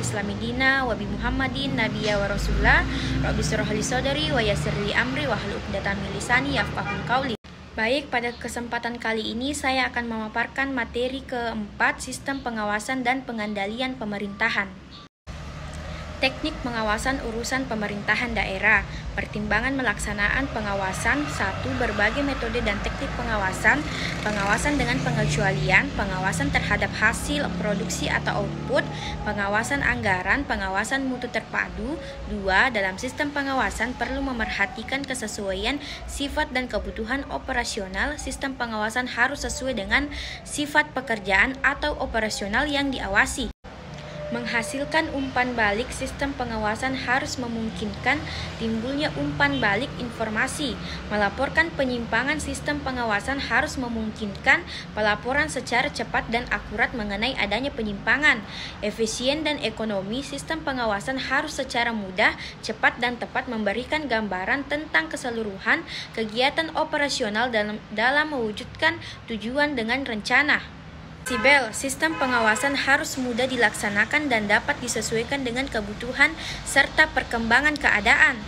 islami dina wa bi Muhammadin nabiyya wa rasulah. Rabbi shrah li sadri wa yassir li amri wahlul 'uqdatam min lisani yafqahu qawli. Baik, pada kesempatan kali ini saya akan memaparkan materi keempat, sistem pengawasan dan pengendalian pemerintahan. Teknik pengawasan urusan pemerintahan daerah. Pertimbangan melaksanaan pengawasan. 1. Berbagai metode dan teknik pengawasan. Pengawasan dengan pengecualian, pengawasan terhadap hasil produksi atau output, pengawasan anggaran, pengawasan mutu terpadu. 2. Dalam sistem pengawasan perlu memerhatikan kesesuaian sifat dan kebutuhan operasional. Sistem pengawasan harus sesuai dengan sifat pekerjaan atau operasional yang diawasi. Menghasilkan umpan balik, sistem pengawasan harus memungkinkan timbulnya umpan balik informasi. Melaporkan penyimpangan, sistem pengawasan harus memungkinkan pelaporan secara cepat dan akurat mengenai adanya penyimpangan. Efisien dan ekonomi, sistem pengawasan harus secara mudah, cepat dan tepat memberikan gambaran tentang keseluruhan kegiatan operasional dalam mewujudkan tujuan dengan rencana. Sibel, sistem pengawasan harus mudah dilaksanakan dan dapat disesuaikan dengan kebutuhan serta perkembangan keadaan.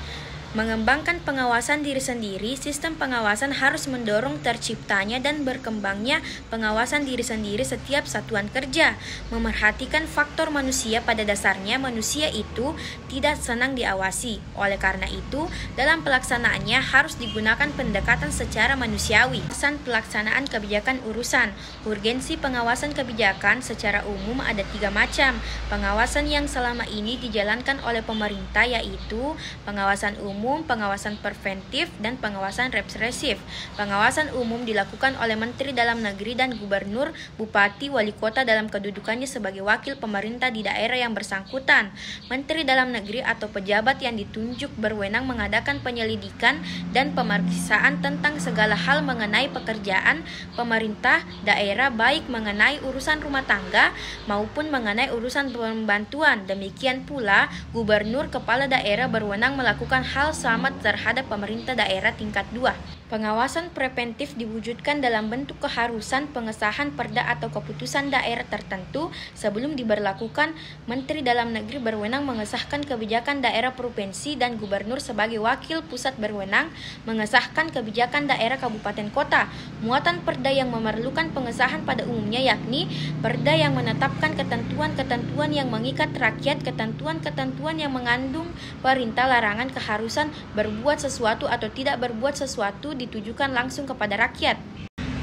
Mengembangkan pengawasan diri sendiri, sistem pengawasan harus mendorong terciptanya dan berkembangnya pengawasan diri sendiri setiap satuan kerja. Memerhatikan faktor manusia, pada dasarnya manusia itu tidak senang diawasi. Oleh karena itu, dalam pelaksanaannya harus digunakan pendekatan secara manusiawi. Pelaksanaan kebijakan urusan. Urgensi pengawasan kebijakan secara umum ada 3 macam. Pengawasan yang selama ini dijalankan oleh pemerintah yaitu pengawasan umum, pengawasan preventif, dan pengawasan represif. Pengawasan umum dilakukan oleh Menteri Dalam Negeri dan Gubernur, Bupati, Wali Kota dalam kedudukannya sebagai wakil pemerintah di daerah yang bersangkutan. Menteri Dalam Negeri atau pejabat yang ditunjuk berwenang mengadakan penyelidikan dan pemeriksaan tentang segala hal mengenai pekerjaan pemerintah daerah, baik mengenai urusan rumah tangga maupun mengenai urusan pembantuan. Demikian pula, Gubernur kepala daerah berwenang melakukan hal sama terhadap pemerintah daerah tingkat 2. Pengawasan preventif diwujudkan dalam bentuk keharusan pengesahan perda atau keputusan daerah tertentu sebelum diberlakukan. Menteri Dalam Negeri berwenang mengesahkan kebijakan daerah provinsi dan gubernur sebagai wakil pusat berwenang mengesahkan kebijakan daerah kabupaten kota. Muatan perda yang memerlukan pengesahan pada umumnya yakni perda yang menetapkan ketentuan-ketentuan yang mengikat rakyat, ketentuan-ketentuan yang mengandung perintah larangan keharusan berbuat sesuatu atau tidak berbuat sesuatu ditujukan langsung kepada rakyat.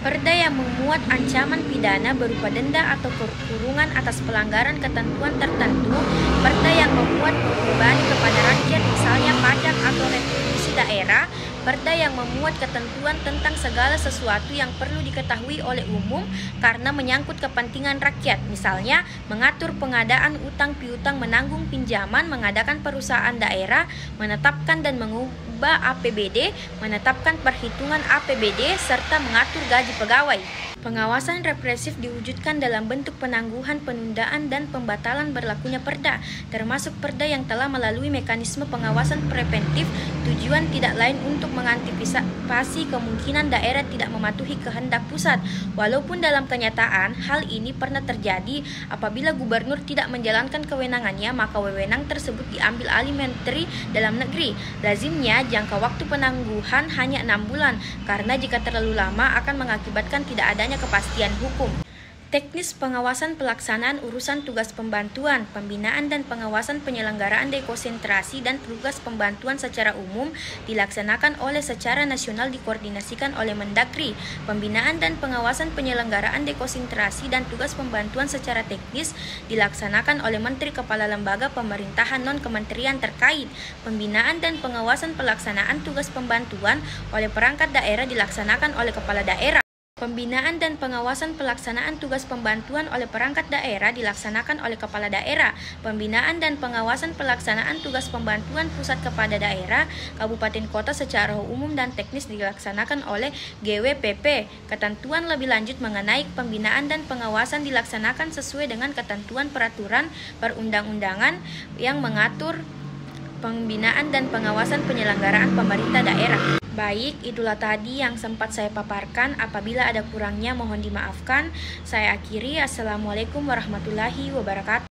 Perda yang memuat ancaman pidana berupa denda atau kurungan atas pelanggaran ketentuan tertentu. Perda yang memuat beban kepada rakyat, misalnya pajak atau retribusi daerah. Perda yang memuat ketentuan tentang segala sesuatu yang perlu diketahui oleh umum karena menyangkut kepentingan rakyat, misalnya mengatur pengadaan utang piutang, menanggung pinjaman, mengadakan perusahaan daerah, menetapkan dan mengubah APBD, menetapkan perhitungan APBD, serta mengatur gaji pegawai. Pengawasan represif diwujudkan dalam bentuk penangguhan, penundaan, dan pembatalan berlakunya perda, termasuk perda yang telah melalui mekanisme pengawasan preventif. Tujuan tidak lain untuk mengantisipasi kemungkinan daerah tidak mematuhi kehendak pusat. Walaupun dalam kenyataan hal ini pernah terjadi, apabila gubernur tidak menjalankan kewenangannya, maka wewenang tersebut diambil alih Menteri Dalam Negeri. Lazimnya jangka waktu penangguhan hanya 6 bulan, karena jika terlalu lama akan mengakibatkan tidak adanya kepastian hukum. Teknis pengawasan pelaksanaan urusan tugas pembantuan, pembinaan dan pengawasan penyelenggaraan dekonsentrasi dan tugas pembantuan secara umum dilaksanakan oleh secara nasional dikoordinasikan oleh Mendagri. Pembinaan dan pengawasan penyelenggaraan dekonsentrasi dan tugas pembantuan secara teknis dilaksanakan oleh Menteri Kepala Lembaga Pemerintahan non-kementerian terkait. Pembinaan dan pengawasan pelaksanaan tugas pembantuan oleh perangkat daerah dilaksanakan oleh Kepala Daerah. Pembinaan dan pengawasan pelaksanaan tugas pembantuan oleh perangkat daerah dilaksanakan oleh Kepala Daerah. Pembinaan dan pengawasan pelaksanaan tugas pembantuan pusat kepada daerah, kabupaten kota secara umum dan teknis dilaksanakan oleh GWPP. Ketentuan lebih lanjut mengenai pembinaan dan pengawasan dilaksanakan sesuai dengan ketentuan peraturan perundang-undangan yang mengatur pembinaan dan pengawasan penyelenggaraan pemerintah daerah. Baik, itulah tadi yang sempat saya paparkan. Apabila ada kurangnya mohon dimaafkan. Saya akhiri. Assalamualaikum warahmatullahi wabarakatuh.